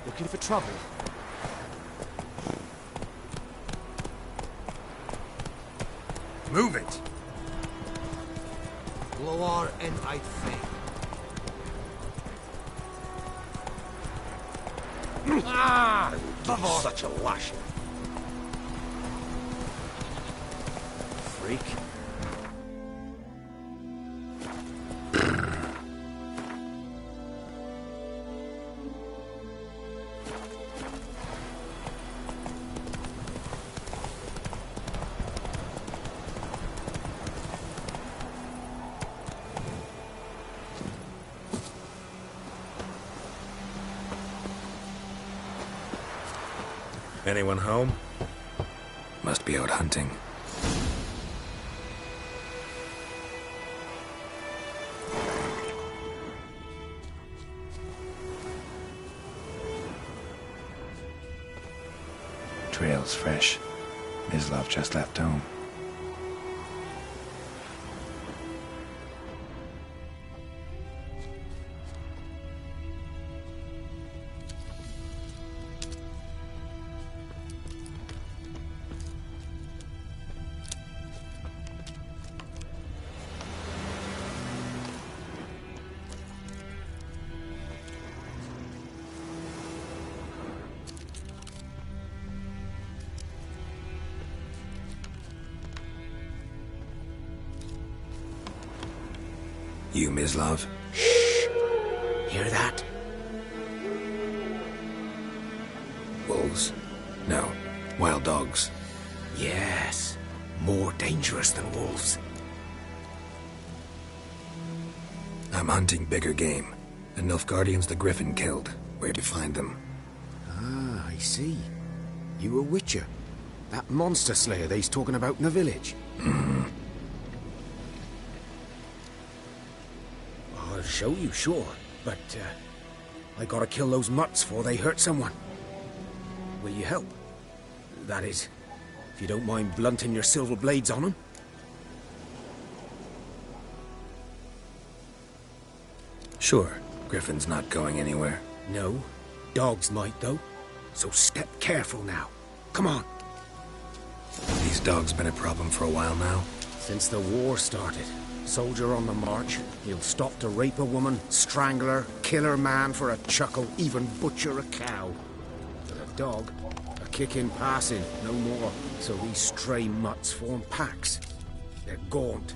Looking for trouble? Move it! Lower and I think. Ah! Such a lashing. Freak. Anyone home? Must be out hunting. Trail's fresh. Mislav just left home. You, Mislav? Hear that? Wolves? No. Wild dogs. Yes. More dangerous than wolves. I'm hunting bigger game. The Nilfgaardians the Griffin killed. Where'd you find them? Ah, I see. You a witcher. That monster slayer they's talking about in the village. I'll show you, sure. But, I gotta kill those mutts before they hurt someone. Will you help? That is, if you don't mind blunting your silver blades on them. Sure. Griffin's not going anywhere. No. Dogs might, though. So step careful now. Come on. These dogs been a problem for a while now. Since the war started. Soldier on the march. He'll stop to rape a woman, strangle her, kill her man for a chuckle, even butcher a cow. But a dog, a kick in passing, no more. So these stray mutts form packs. They're gaunt,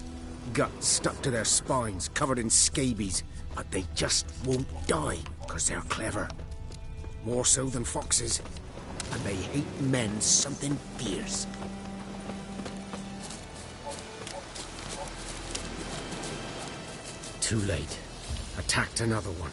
guts stuck to their spines, covered in scabies. But they just won't die, because they're clever. More so than foxes. And they hate men something fierce. Too late. Attacked another one.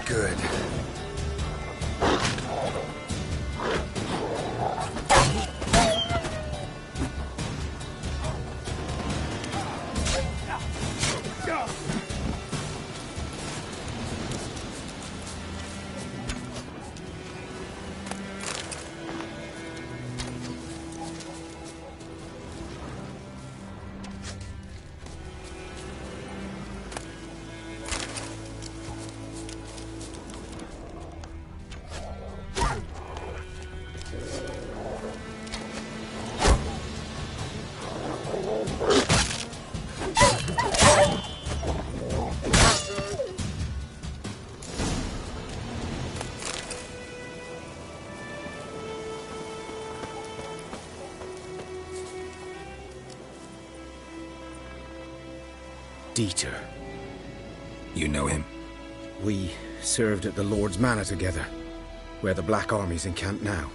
good. Dieter. You know him? We served at the Lord's Manor together, where the Black Army's encamped now.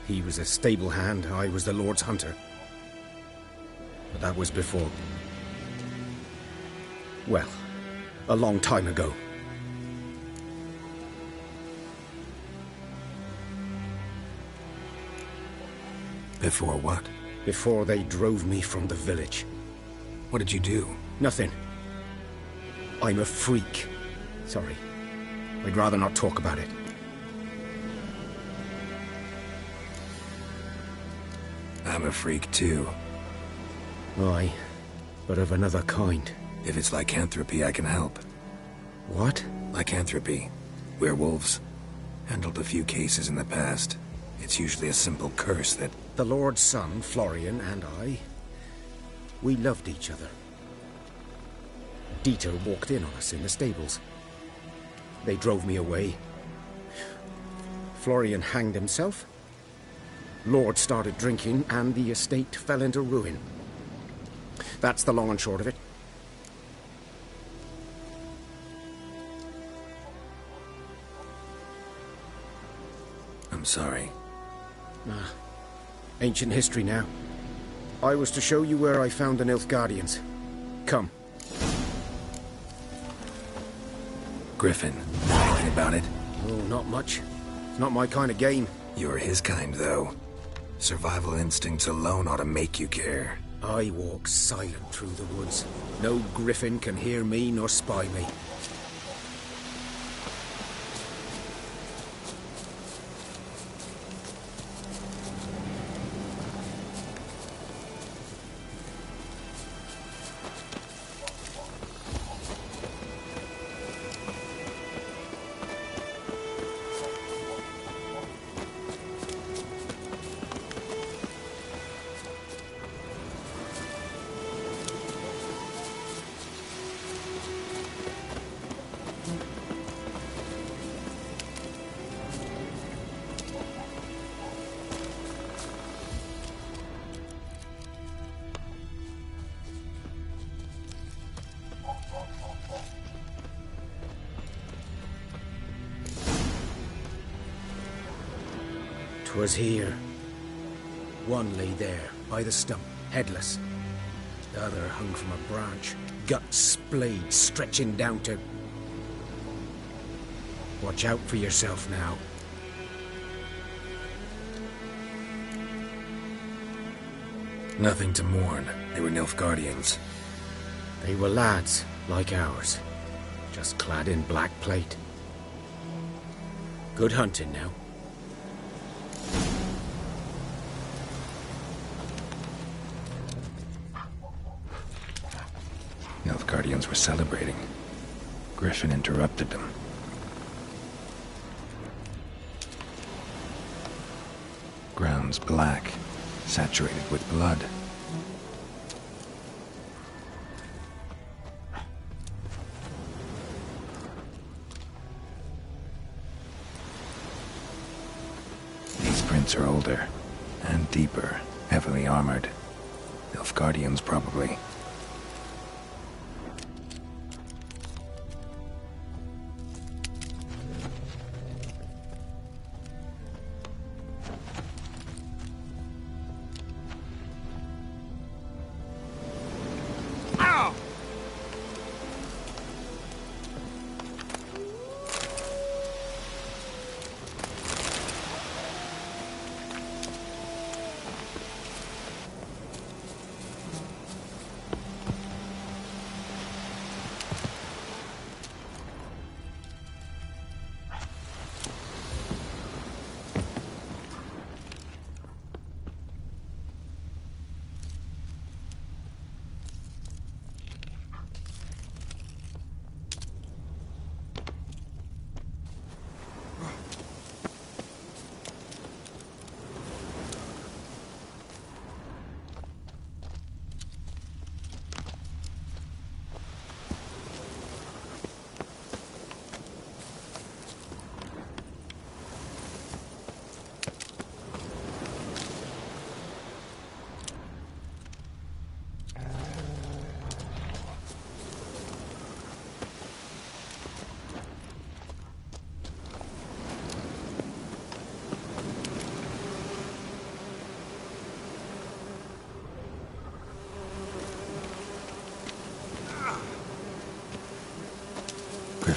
He was a stable hand, I was the Lord's hunter. But that was before... well, a long time ago. Before what? Before they drove me from the village. What did you do? Nothing. I'm a freak. Sorry. I'd rather not talk about it. I'm a freak too. Aye, but of another kind. If it's lycanthropy, I can help. What? Lycanthropy. Werewolves. Handled a few cases in the past. It's usually a simple curse that... The Lord's son, Florian, and I... we loved each other. Dieter walked in on us in the stables. They drove me away. Florian hanged himself. Lord started drinking, and the estate fell into ruin. That's the long and short of it. I'm sorry. Ancient history now. I was to show you where I found the Nilfgaardians. Come. Griffin, anything about it? Oh, not much. It's not my kind of game. You're his kind, though. Survival instincts alone ought to make you care. I walk silent through the woods. No griffin can hear me nor spy me. Was here. One lay there, by the stump, headless. The other hung from a branch, guts splayed, stretching down to... Watch out for yourself now. Nothing to mourn. They were Nilfgaardians. They were lads, like ours, just clad in black plate. Good hunting now. Nilfgaardians were celebrating. Griffin interrupted them. Ground's black, saturated with blood. These prints are older and deeper, heavily armored. Nilfgaardians, probably.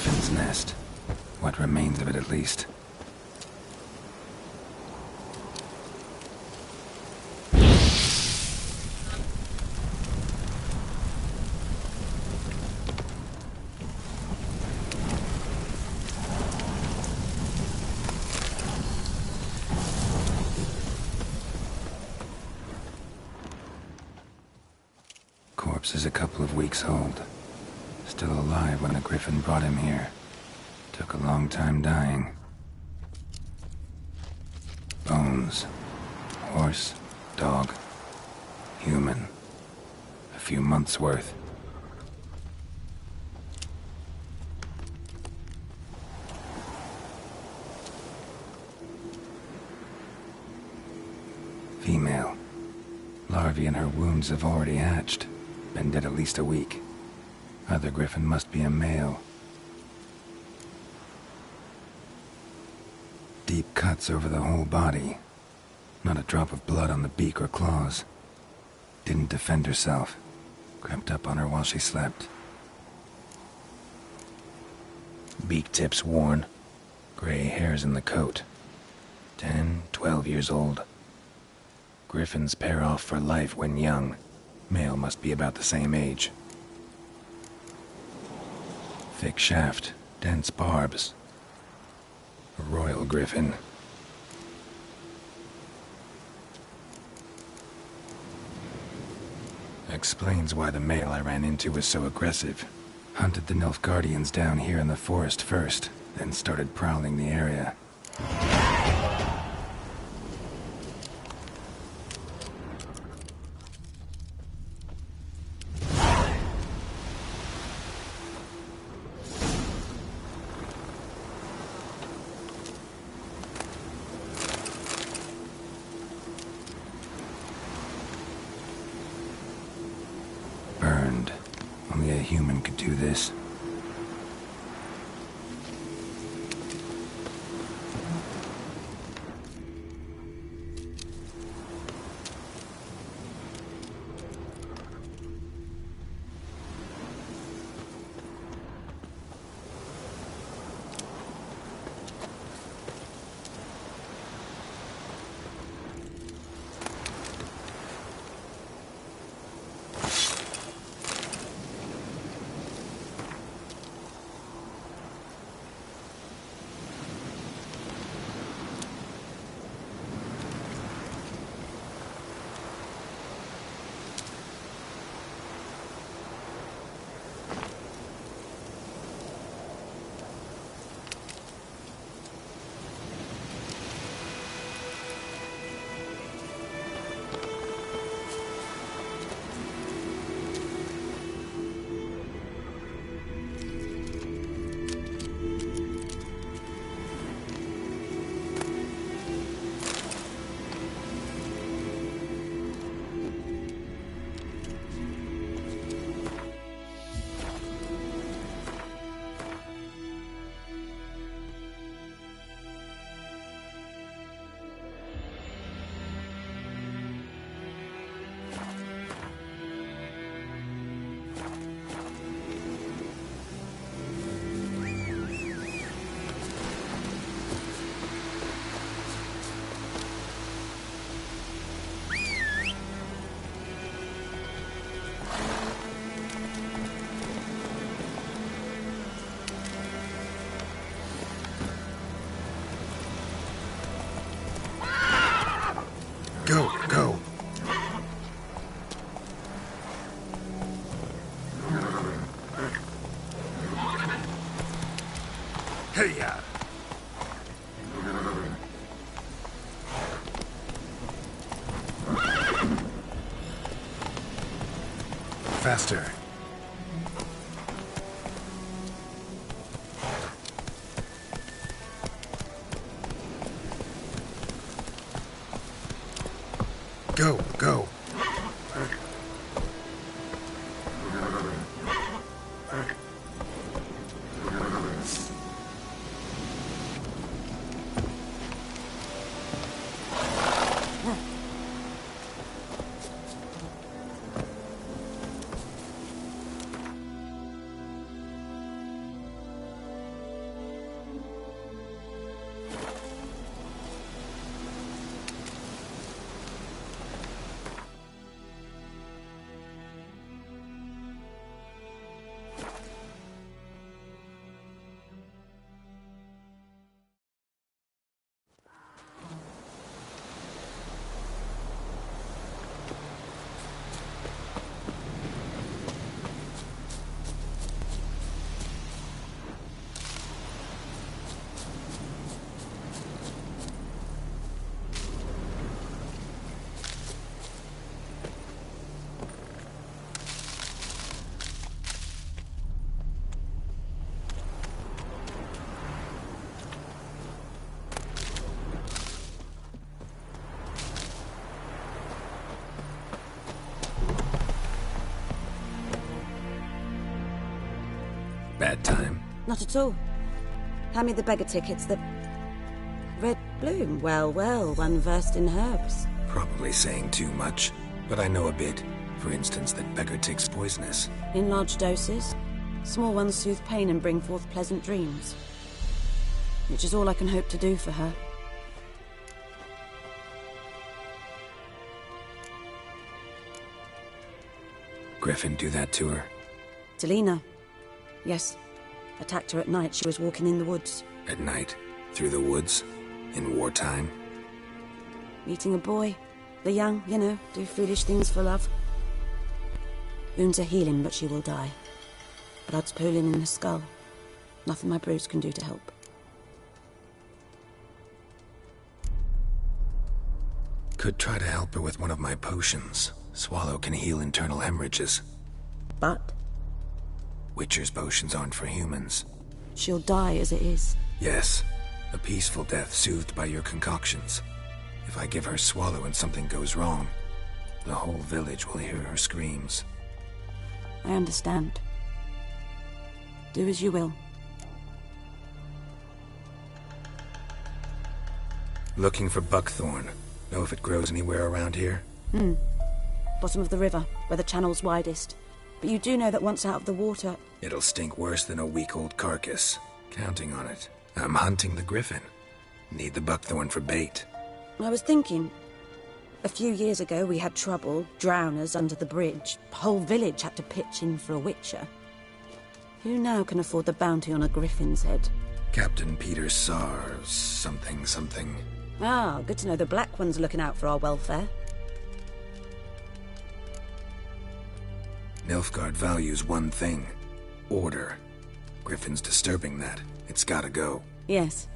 Griffin's nest. What remains of it, at least. Corpse is a couple of weeks old. Still alive when a griffin brought him here. Took a long time dying. Bones. Horse, dog, human. A few months' worth. Female. Larvae in her wounds have already hatched. Been dead at least a week. Other griffin must be a male. Deep cuts over the whole body. Not a drop of blood on the beak or claws. Didn't defend herself. Crept up on her while she slept. Beak tips worn. Gray hairs in the coat. 10, 12 years old. Griffins pair off for life when young. Male must be about the same age. Thick shaft, dense barbs. A royal griffin. Explains why the male I ran into was so aggressive. Hunted the Nilfgaardians down here in the forest first, then started prowling the area. Burned. Only a human could do this. Go, go. Hey-ya! Faster. Go, go. Not at all. Hand me the beggar tickets, the... Red bloom. Well, well, one versed in herbs. Probably saying too much, but I know a bit. For instance, that beggar tick's poisonous. In large doses. Small ones soothe pain and bring forth pleasant dreams. Which is all I can hope to do for her. Griffin do that to her? Delina. Yes. Attacked her at night. She was walking in the woods. At night? Through the woods? In wartime? Meeting a boy. The young, you know, do foolish things for love. Wounds are healing, but she will die. Blood's pooling in her skull. Nothing my brews can do to help. Could try to help her with one of my potions. Swallow can heal internal hemorrhages. But? Witcher's potions aren't for humans. She'll die as it is. Yes. A peaceful death soothed by your concoctions. If I give her Swallow and something goes wrong, the whole village will hear her screams. I understand. Do as you will. Looking for buckthorn. Know if it grows anywhere around here? Bottom of the river, where the channel's widest. But you do know that once out of the water... It'll stink worse than a week-old carcass. Counting on it. I'm hunting the griffin. Need the buckthorn for bait. I was thinking... A few years ago we had trouble, drowners under the bridge. Whole village had to pitch in for a witcher. Who now can afford the bounty on a griffin's head? Captain Peter Sar... something. Ah, good to know the Black One's looking out for our welfare. Nilfgaard values one thing. Order. Griffin's disturbing that. It's gotta go. Yes.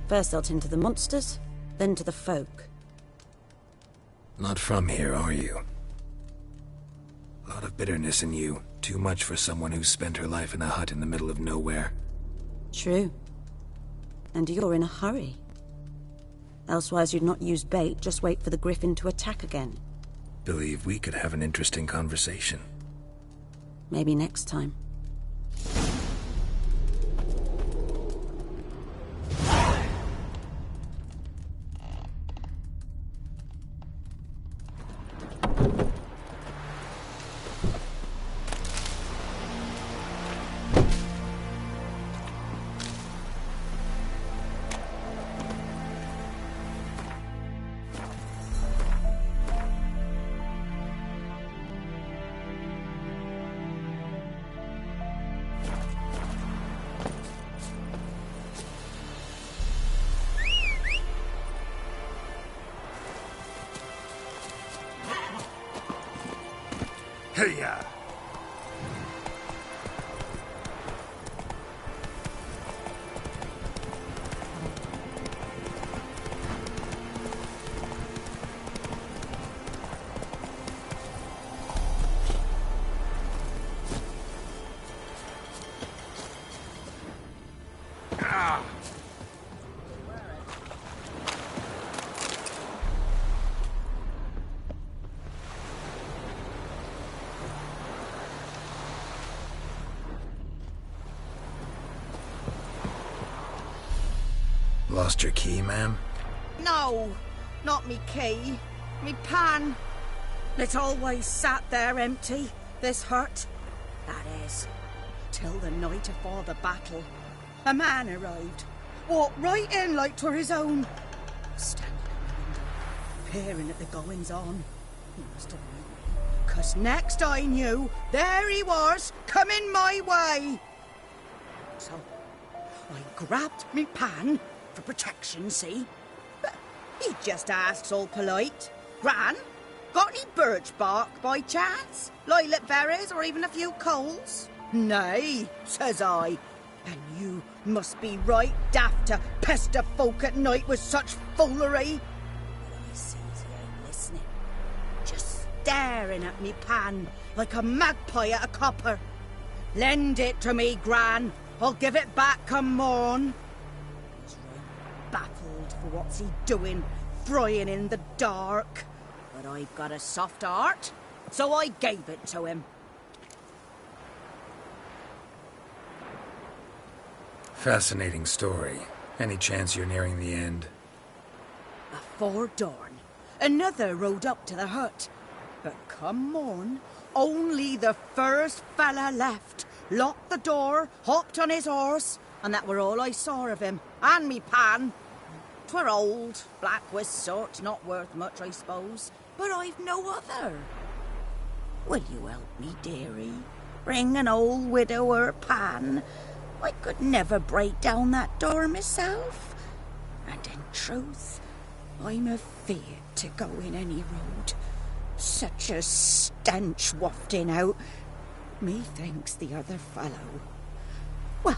First they'll tend to the monsters, then to the folk. Not from here, are you? A lot of bitterness in you. Too much for someone who spent her life in a hut in the middle of nowhere. True. And you're in a hurry. Elsewise you'd not use bait, just wait for the griffin to attack again. Believe we could have an interesting conversation. Maybe next time. Hey-ya! Lost your key, ma'am? No, not me key. Me pan. It always sat there empty, this hut. That is, till the night afore the battle. A man arrived, walked right in like 'twere his own. Standing at the window, peering at the goings-on. He must have known, 'cause next I knew, there he was, coming my way. So, I grabbed me pan, for protection, see? But he just asks all polite. Gran, got any birch bark by chance? Lilac berries or even a few coals? Nay, says I. And you must be right daft to pester folk at night with such foolery. But I sees he ain't listening. Just staring at me pan like a magpie at a copper. Lend it to me, Gran. I'll give it back come morn. Baffled for what's he doing, frying in the dark. But I've got a soft heart, so I gave it to him. Fascinating story. Any chance you're nearing the end? Afore dawn, another rode up to the hut. But come morn, only the first fella left. Locked the door, hopped on his horse, and that were all I saw of him. And me pan. 'Twere old, black with soot, not worth much, I suppose. But I've no other. Will you help me, dearie? Bring an old widower pan. I could never break down that door myself. And in truth, I'm afeard to go in any road. Such a stench wafting out. Methinks the other fellow, well,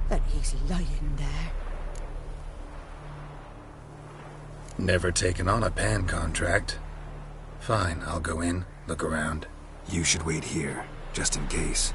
that he's lying there. Never taken on a pan contract. Fine, I'll go in, look around. You should wait here, just in case.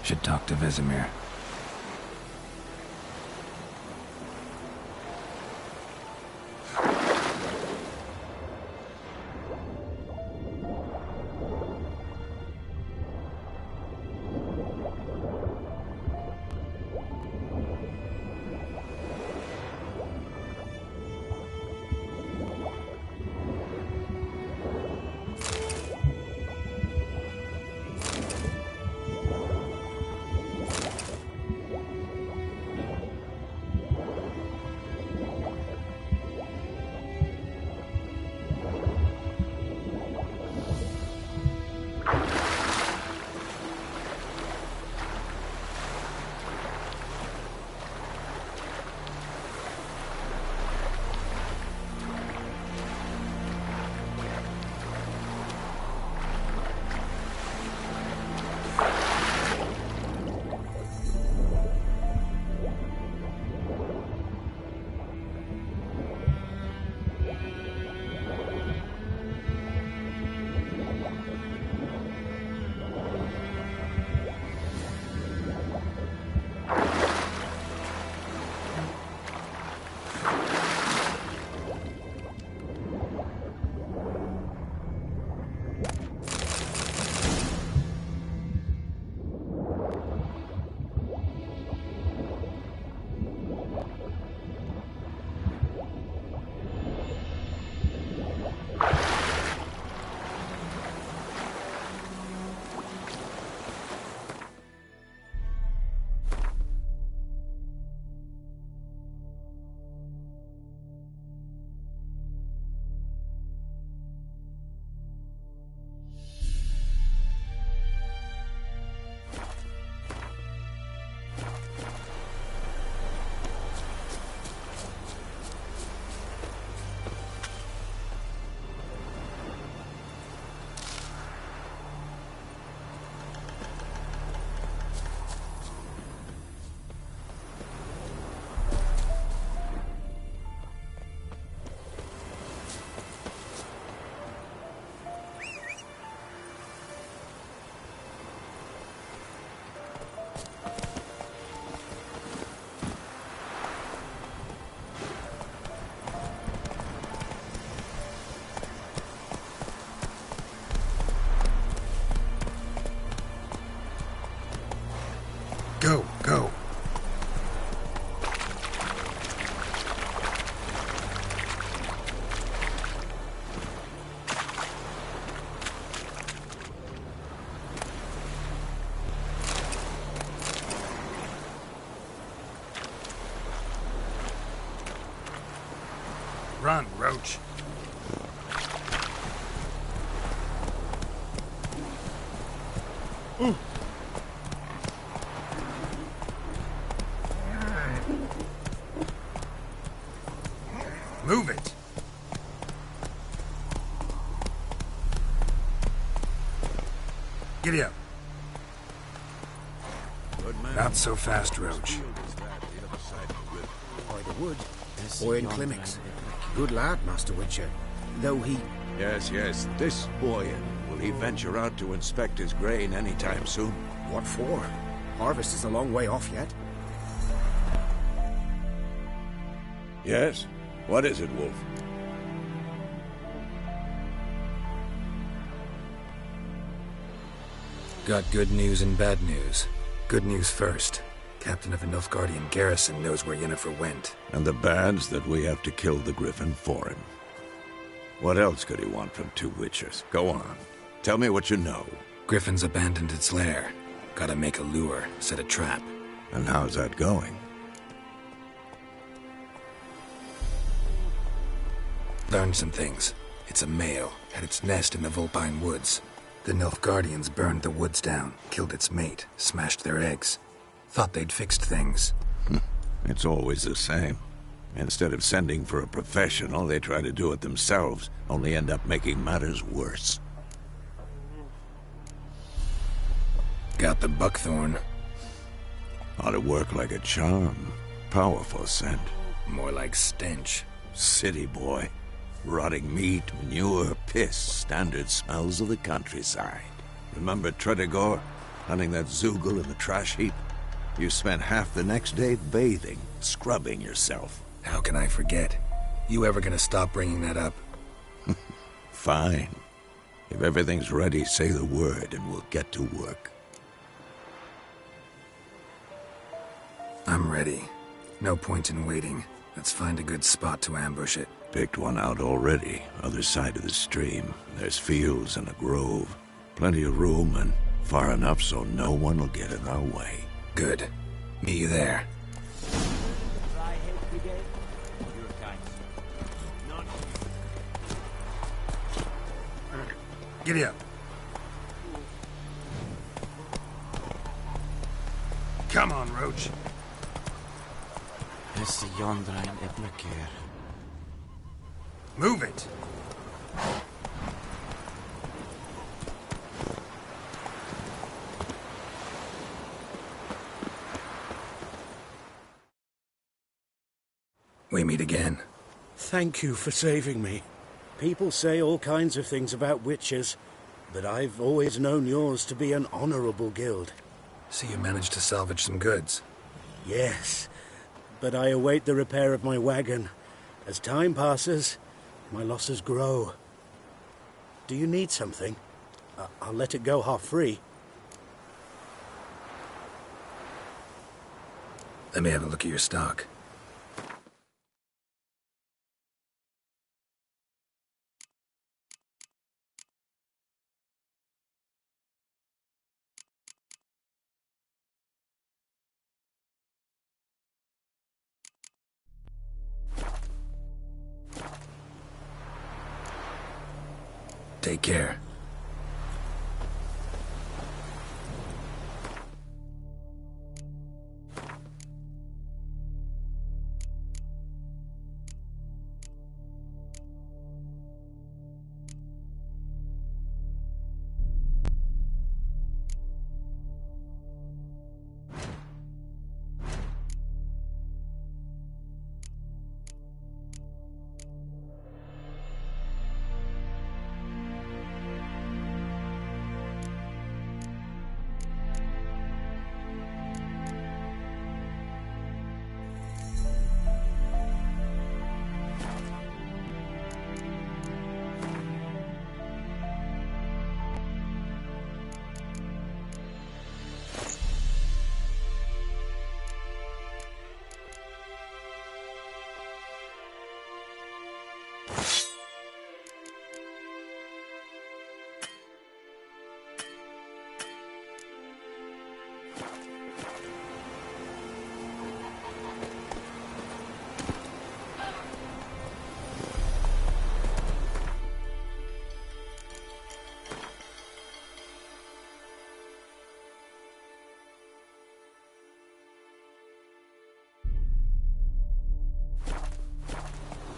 Should talk to Vesemir. Run, Roach. Move it. Giddy up. Not so fast, Roach. By the wood. Boy in Climmix. Good lad, Master Witcher. Though he... Yes, yes, this Boyan. Will he venture out to inspect his grain anytime soon? What for? Harvest is a long way off yet. Yes? What is it, Wolf? Got good news and bad news. Good news first. Captain of a Nilfgaardian garrison knows where Yennefer went. And the bad's that we have to kill the Griffin for him. What else could he want from two Witchers? Go on. Tell me what you know. Griffin's abandoned its lair. Gotta make a lure, set a trap. And how's that going? Learned some things. It's a male, had its nest in the Vulpine Woods. The Nilfgaardians burned the woods down, killed its mate, smashed their eggs. Thought they'd fixed things. It's always the same. Instead of sending for a professional, they try to do it themselves, only end up making matters worse. Got the buckthorn. Ought to work like a charm. Powerful scent. More like stench. City boy. Rotting meat, manure, piss, standard smells of the countryside. Remember Tredegor? Hunting that Zoogle in the trash heap? You spent half the next day bathing, scrubbing yourself. How can I forget? You ever gonna stop bringing that up? Fine. If everything's ready, say the word and we'll get to work. I'm ready. No point in waiting. Let's find a good spot to ambush it. Picked one out already, other side of the stream. There's fields and a grove. Plenty of room and far enough so no one will get in our way. Good. Meet you there. Giddy up. Come on, Roach. Move it. We meet again. Thank you for saving me. People say all kinds of things about witches, but I've always known yours to be an honorable guild. See, you managed to salvage some goods. Yes, but I await the repair of my wagon. As time passes, my losses grow. Do you need something? I'll let it go half-free. Let me have a look at your stock. Take care.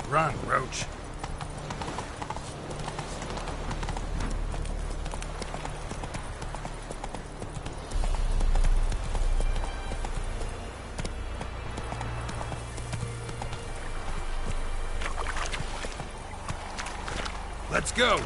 Run, Roach. Let's go!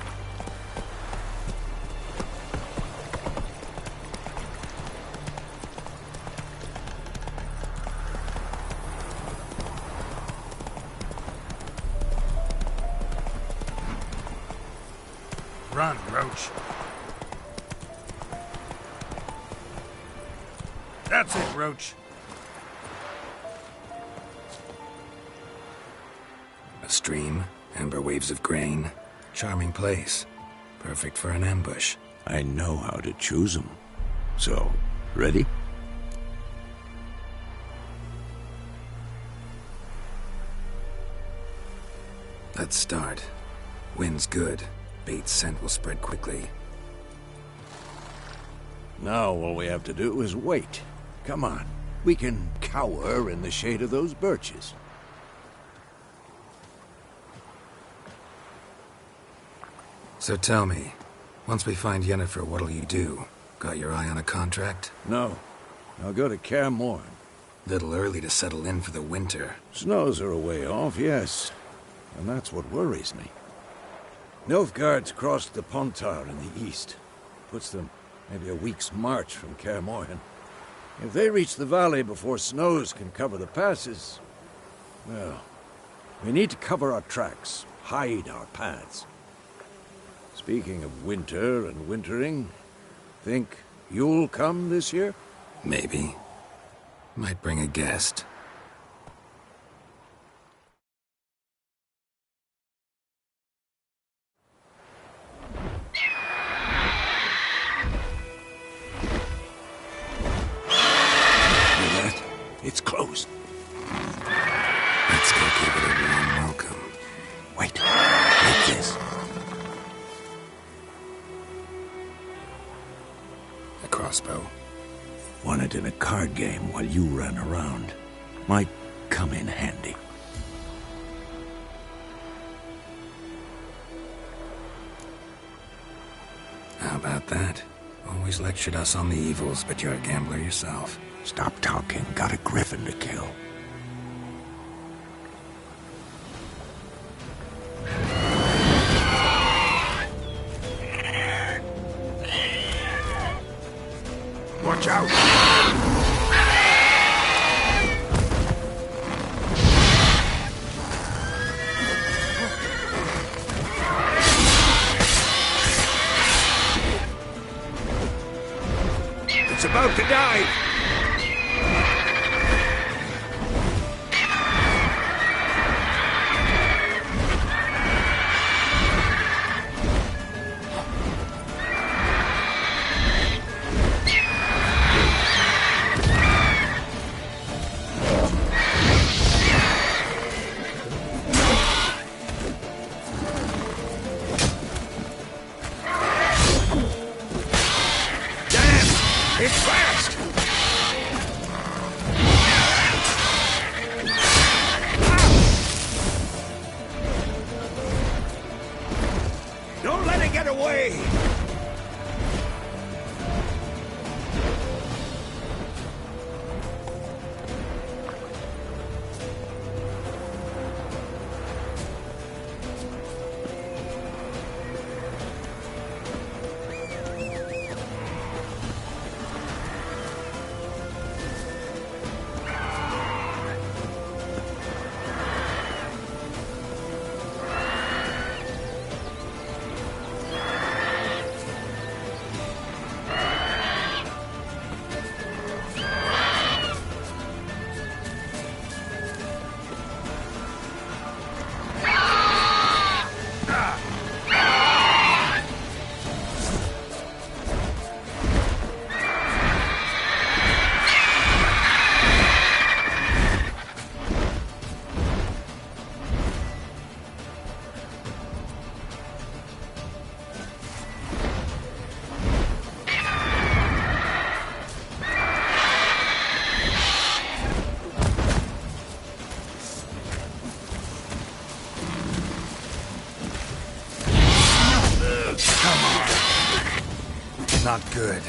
Run, Roach. That's it, Roach. A stream, amber waves of grain. Charming place. Perfect for an ambush. I know how to choose them. So, ready? Let's start. Wind's good. Bait's scent will spread quickly. Now all we have to do is wait. Come on. We can cower in the shade of those birches. So tell me, once we find Yennefer, what'll you do? Got your eye on a contract? No. I'll go to Kaer Morhen. Little early to settle in for the winter. Snows are a way off, yes. And that's what worries me. Nilfgaard's crossed the Pontar in the east. Puts them maybe a week's march from Kaer Morhen. If they reach the valley before snows can cover the passes, well, we need to cover our tracks, hide our paths. Speaking of winter and wintering, think you'll come this year? Maybe. Might bring a guest. It's closed. Let's go give it a warm welcome. Wait, like this. A crossbow. Won it in a card game while you ran around. Might come in handy. How about that? Always lectured us on the evils, but you're a gambler yourself. Stop talking. Got a griffin to kill. Watch out! It's about to dive! It's fast! Don't let it get away! Not good.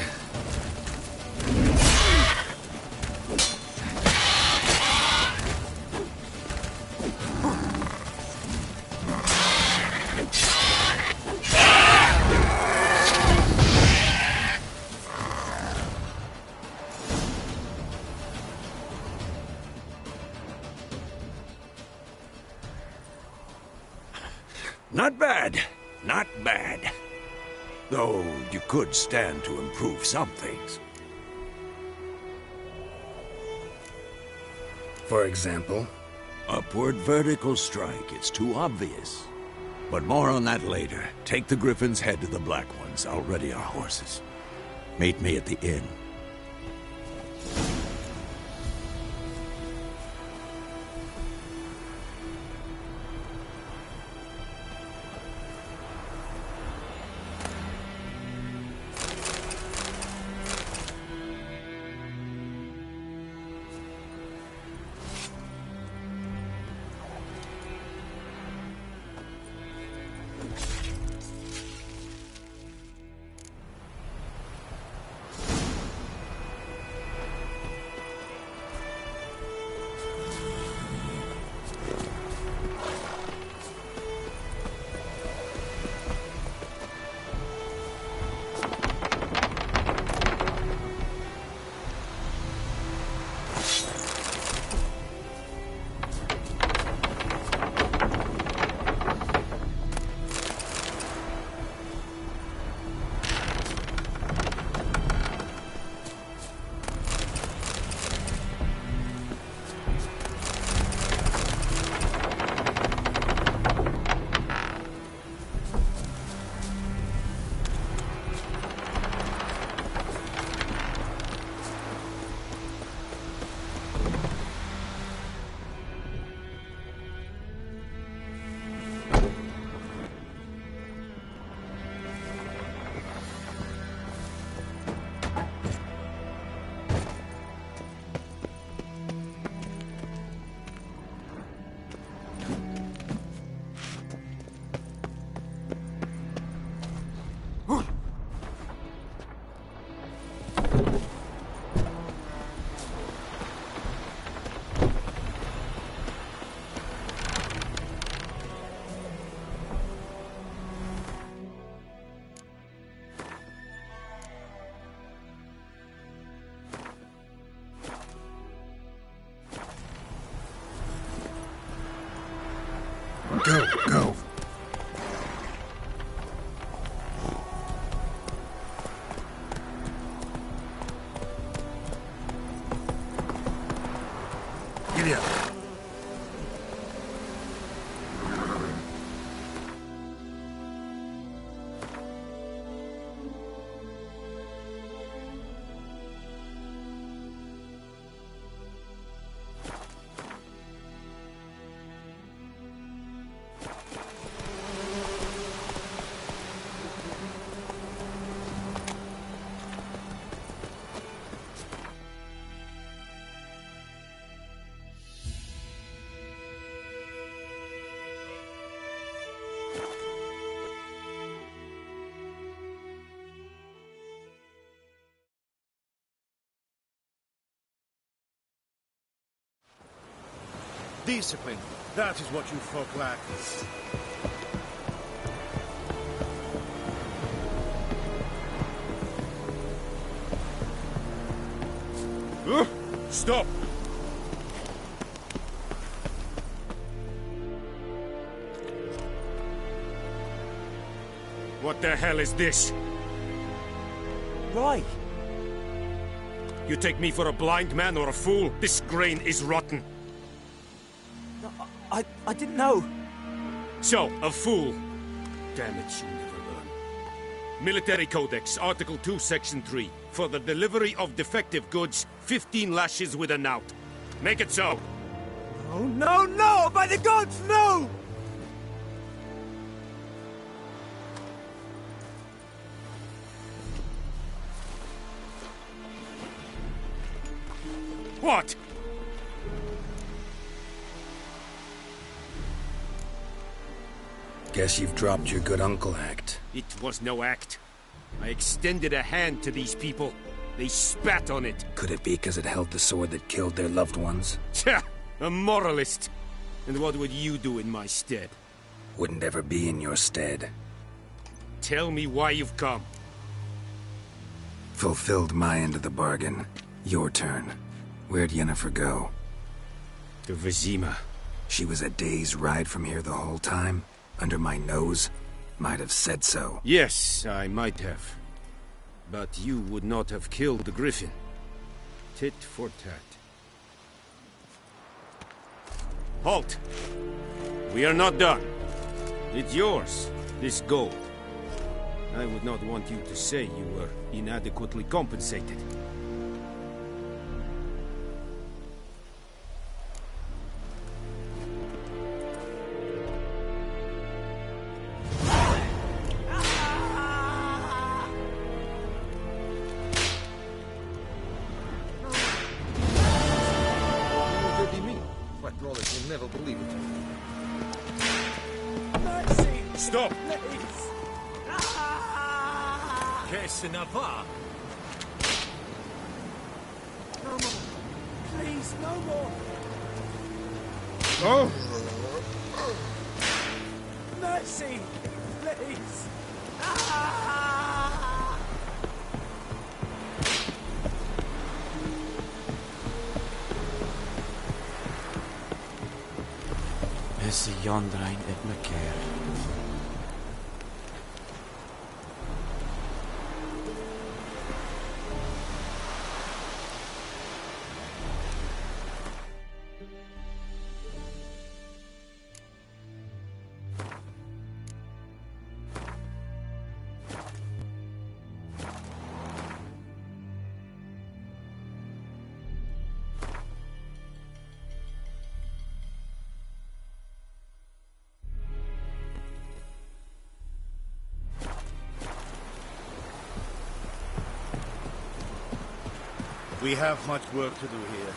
Not bad. Not bad. Though you could stand to improve some things. For example? Upward vertical strike. It's too obvious. But more on that later. Take the Griffin's head to the Black Ones. I'll ready our horses. Meet me at the inn. Go, go. Giddy up. Discipline. That is what you folk lack. Stop! What the hell is this? Why? You take me for a blind man or a fool? This grain is rotten. I didn't know. So, a fool. Damn it, you never learn. Military Codex, Article 2, Section 3. For the delivery of defective goods, 15 lashes with a knout. Make it so. Oh, no, no! By the gods, no! What? Guess you've dropped your good uncle act. It was no act. I extended a hand to these people. They spat on it. Could it be because it held the sword that killed their loved ones? Tja, a moralist. And what would you do in my stead? Wouldn't ever be in your stead. Tell me why you've come. Fulfilled my end of the bargain. Your turn. Where'd Yennefer go? To Vizima. She was a day's ride from here the whole time? Under my nose? Might have said so. Yes, I might have. But you would not have killed the Griffin. Tit for tat. Halt! We are not done. It's yours, this gold. I would not want you to say you were inadequately compensated. Never believe it. Stop! Que ce n'a pas? No more. Please, no more. Oh! Mercy! Please! Is Yondrain et Macaire. We have much work to do here.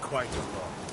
Quite a lot.